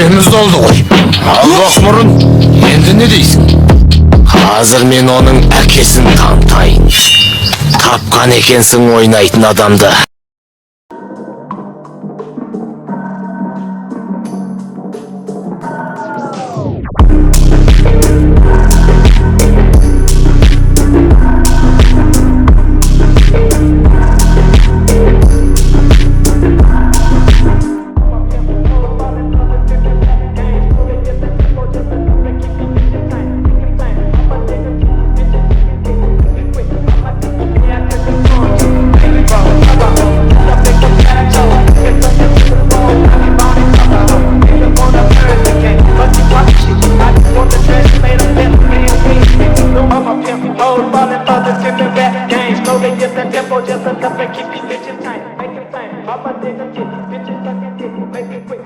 Теңіз oldu ғой. Ал Ақмұрын, енді не дейсің? Қазір мен оның әкесін танытайын. Тапқан екенсің ойнайтын адамды. Keep these bitches tight, make it tight. Papa nigga, get bitches sucking dick, make it quick.